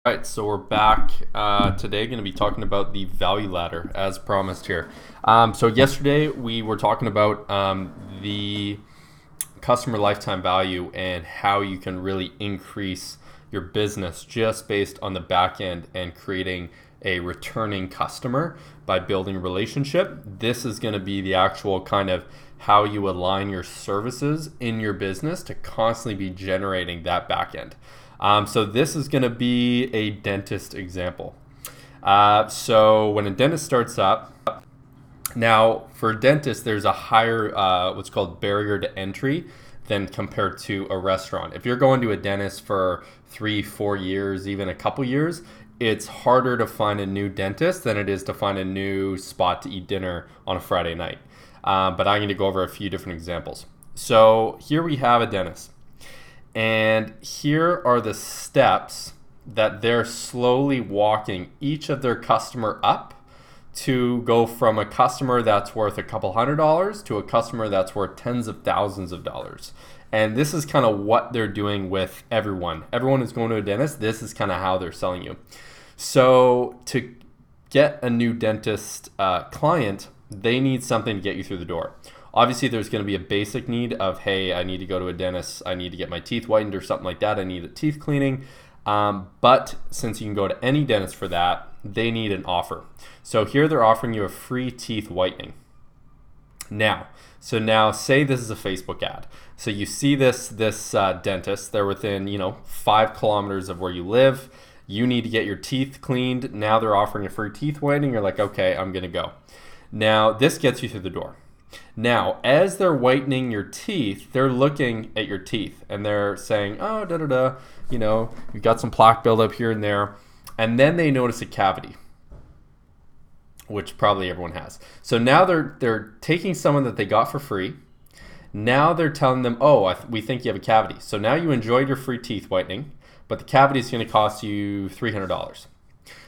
All right, so we're back today. Going to be talking about the value ladder as promised here. So yesterday we were talking about the customer lifetime value and how you can really increase your business just based on the back end and creating a returning customer by building a relationship. This is going to be the actual kind of how you align your services in your business to constantly be generating that back end. So this is going to be a dentist example. So when a dentist starts up, now for dentists, there's a higher what's called barrier to entry than compared to a restaurant. If you're going to a dentist for 3-4 years, even a couple years, it's harder to find a new dentist than it is to find a new spot to eat dinner on a Friday night. But I'm going to go over a few different examples. So here we have a dentist. And here are the steps that they're slowly walking each of their customer up to go from a customer that's worth a couple $100s to a customer that's worth tens of thousands of dollars. And this is kind of what they're doing with everyone. Everyone who's going to a dentist, this is kind of how they're selling you. So to get a new dentist client, they need something to get you through the door. Obviously, there's going to be a basic need of, hey, I need to go to a dentist. I need to get my teeth whitened or something like that. I need a teeth cleaning. But since you can go to any dentist for that, they need an offer. So here they're offering you a free teeth whitening. Now say this is a Facebook ad. So you see this dentist. They're within 5 kilometers of where you live. You need to get your teeth cleaned. Now they're offering a free teeth whitening. You're like, okay, I'm going to go. Now this gets you through the door. Now, as they're whitening your teeth, they're looking at your teeth and they're saying, oh, you've got some plaque buildup here and there. And then they notice a cavity, which probably everyone has. So now they're taking someone that they got for free. Now they're telling them, oh, we think you have a cavity. So now you enjoyed your free teeth whitening, but the cavity is going to cost you $300.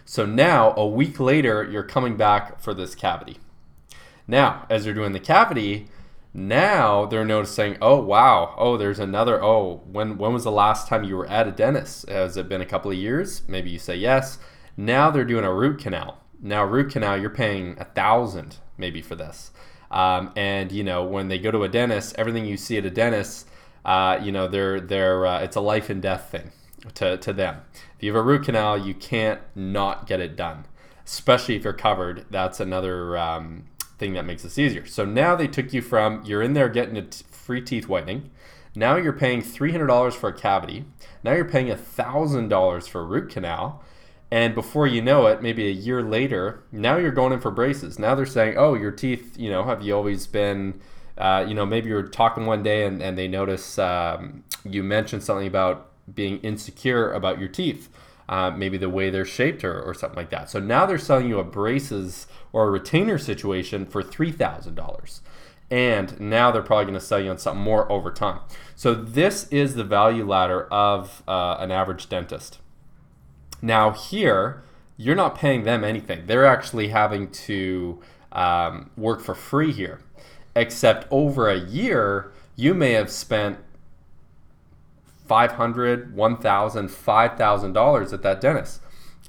So now a week later, you're coming back for this cavity. Now, as they're doing the cavity, now they're noticing, oh, wow, oh, there's another, oh, when was the last time you were at a dentist? Has it been a couple of years? Maybe you say yes. Now they're doing a root canal. Now, root canal, you're paying $1,000 maybe for this. And, when they go to a dentist, everything you see at a dentist, it's a life and death thing to them. If you have a root canal, you can't not get it done, especially if you're covered. That's another thing that makes this easier. So now they took you from, you're in there getting a free teeth whitening. Now you're paying $300 for a cavity. Now you're paying $1,000 for a root canal. And before you know it, maybe a year later, now you're going in for braces. Now they're saying, oh, your teeth, have you always been, maybe you're talking one day and they notice you mentioned something about being insecure about your teeth. Maybe the way they're shaped or something like that. So now they're selling you a braces or a retainer situation for $3,000. And now they're probably going to sell you on something more over time. So this is the value ladder of an average dentist. Now here, you're not paying them anything. They're actually having to work for free here. Except over a year, you may have spent $500, $1,000, $5,000 at that dentist.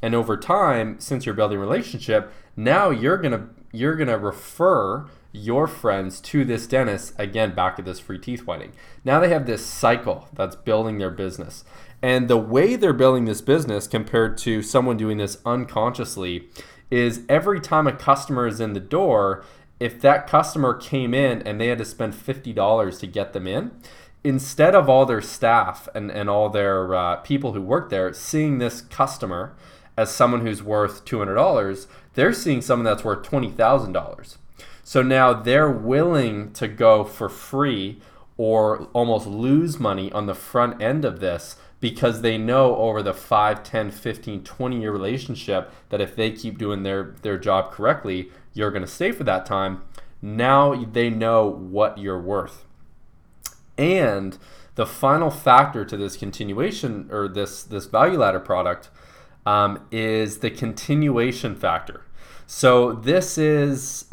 And over time, since you're building a relationship, now you're gonna refer your friends to this dentist, again, back to this free teeth whitening. Now they have this cycle that's building their business. And the way they're building this business compared to someone doing this unconsciously is every time a customer is in the door, if that customer came in and they had to spend $50 to get them in, instead of all their staff and all their people who work there seeing this customer as someone who's worth $200, they're seeing someone that's worth $20,000. So now they're willing to go for free or almost lose money on the front end of this because they know over the 5, 10, 15, 20-year relationship that if they keep doing their job correctly, you're going to stay for that time. Now they know what you're worth. And the final factor to this continuation or this value ladder product is the continuation factor. So this is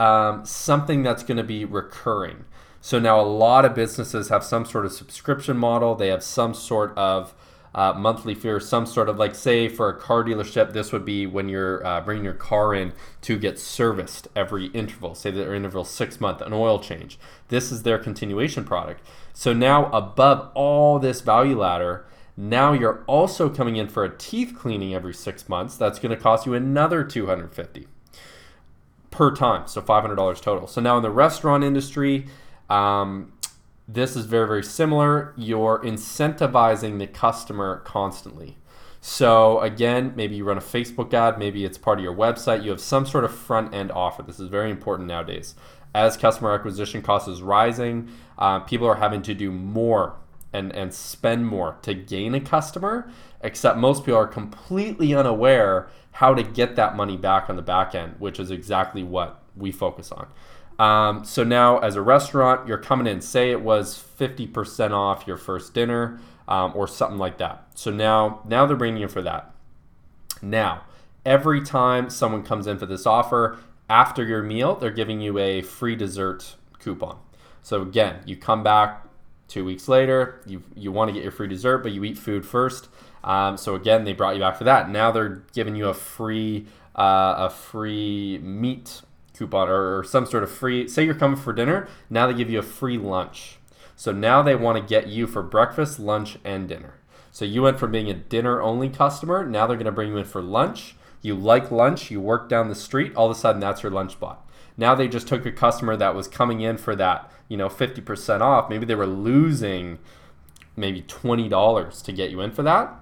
something that's going to be recurring. So now a lot of businesses have some sort of subscription model. They have some sort of monthly fee, or some sort of, like, say for a car dealership, this would be when you're bringing your car in to get serviced every interval. Say their interval 6 month, an oil change. This is their continuation product. So now above all this value ladder, now you're also coming in for a teeth cleaning every 6 months. That's going to cost you another $250 per time, so $500 total. So now in the restaurant industry, this is very, very similar. You're incentivizing the customer constantly. So again, maybe you run a Facebook ad, maybe it's part of your website. You have some sort of front end offer. This is very important nowadays. As customer acquisition cost is rising, people are having to do more and spend more to gain a customer, except most people are completely unaware how to get that money back on the back end, which is exactly what we focus on. So now as a restaurant, you're coming in, say it was 50% off your first dinner, or something like that. So now they're bringing you for that. Now, every time someone comes in for this offer, after your meal, they're giving you a free dessert coupon. So again, you come back 2 weeks later, you want to get your free dessert, but you eat food first. So again, they brought you back for that. Now they're giving you a free meat coupon, or some sort of free, say you're coming for dinner, now they give you a free lunch. So now they want to get you for breakfast, lunch, and dinner. So you went from being a dinner only customer, now they're going to bring you in for lunch. You like lunch, you work down the street, all of a sudden that's your lunch spot. Now they just took a customer that was coming in for that, 50% off. Maybe they were losing maybe $20 to get you in for that.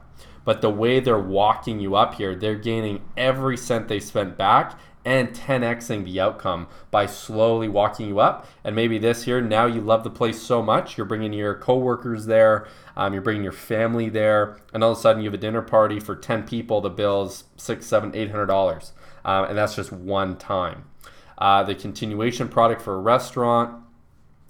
But the way they're walking you up here, they're gaining every cent they spent back and 10xing the outcome by slowly walking you up. And maybe this here, now you love the place so much, you're bringing your coworkers there, you're bringing your family there, and all of a sudden you have a dinner party for 10 people, the bill's $600, $700, $800, and that's just one time. The continuation product for a restaurant,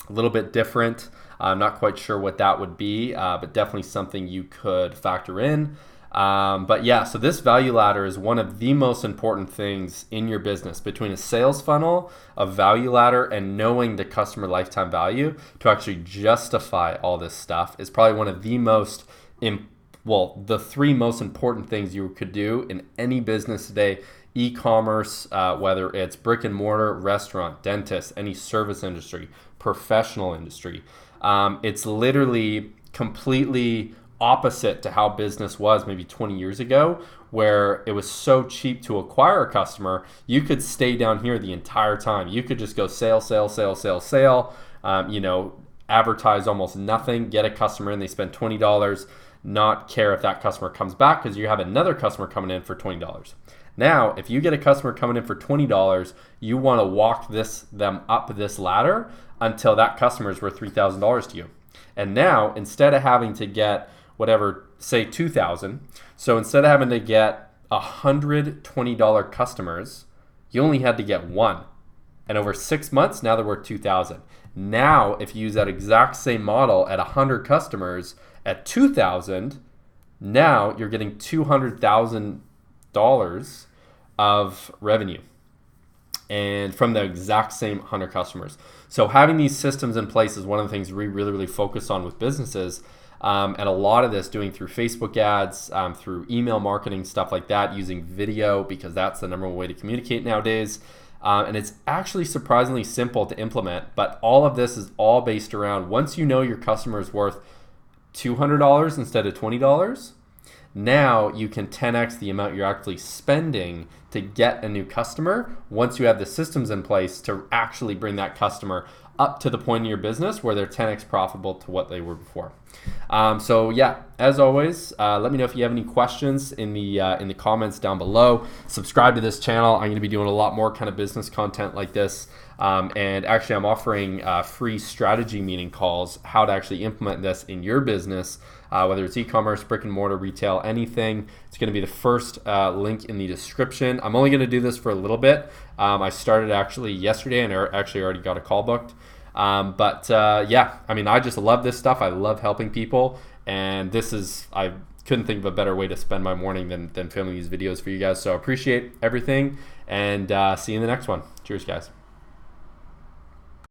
a little bit different. I'm not quite sure what that would be, but definitely something you could factor in. But yeah, so this value ladder is one of the most important things in your business. Between a sales funnel, a value ladder, and knowing the customer lifetime value to actually justify all this stuff is probably one of the most, the three most important things you could do in any business today. E-commerce, whether it's brick and mortar, restaurant, dentist, any service industry, professional industry. It's literally completely opposite to how business was maybe 20 years ago, where it was so cheap to acquire a customer. You could stay down here the entire time. You could just go sale, advertise almost nothing, get a customer in, they spend $20, not care if that customer comes back because you have another customer coming in for $20. Now, if you get a customer coming in for $20, you want to walk them up this ladder until that customer is worth $3,000 to you. And now, instead of having to get say $2,000, so instead of having to get $120 customers, you only had to get one. And over 6 months, now they're worth $2,000. Now, if you use that exact same model at 100 customers at $2,000, now you're getting $200,000 of revenue, and from the exact same 100 customers. So having these systems in place is one of the things we really, really focus on with businesses. And a lot of this doing through Facebook ads, through email marketing, stuff like that, using video, because that's the number one way to communicate nowadays. And it's actually surprisingly simple to implement, but all of this is all based around, once you know your customer is worth $200 instead of $20, now you can 10x the amount you're actually spending to get a new customer once you have the systems in place to actually bring that customer up to the point in your business where they're 10x profitable to what they were before. So yeah, as always, let me know if you have any questions in the comments down below. Subscribe to this channel. I'm going to be doing a lot more kind of business content like this. And actually, I'm offering free strategy meeting calls, how to actually implement this in your business, whether it's e-commerce, brick and mortar, retail, anything. It's going to be the first link in the description. I'm only going to do this for a little bit. I started actually yesterday and actually already got a call booked. Yeah, I mean, I just love this stuff. I love helping people. And I couldn't think of a better way to spend my morning than filming these videos for you guys. So I appreciate everything, and see you in the next one. Cheers, guys.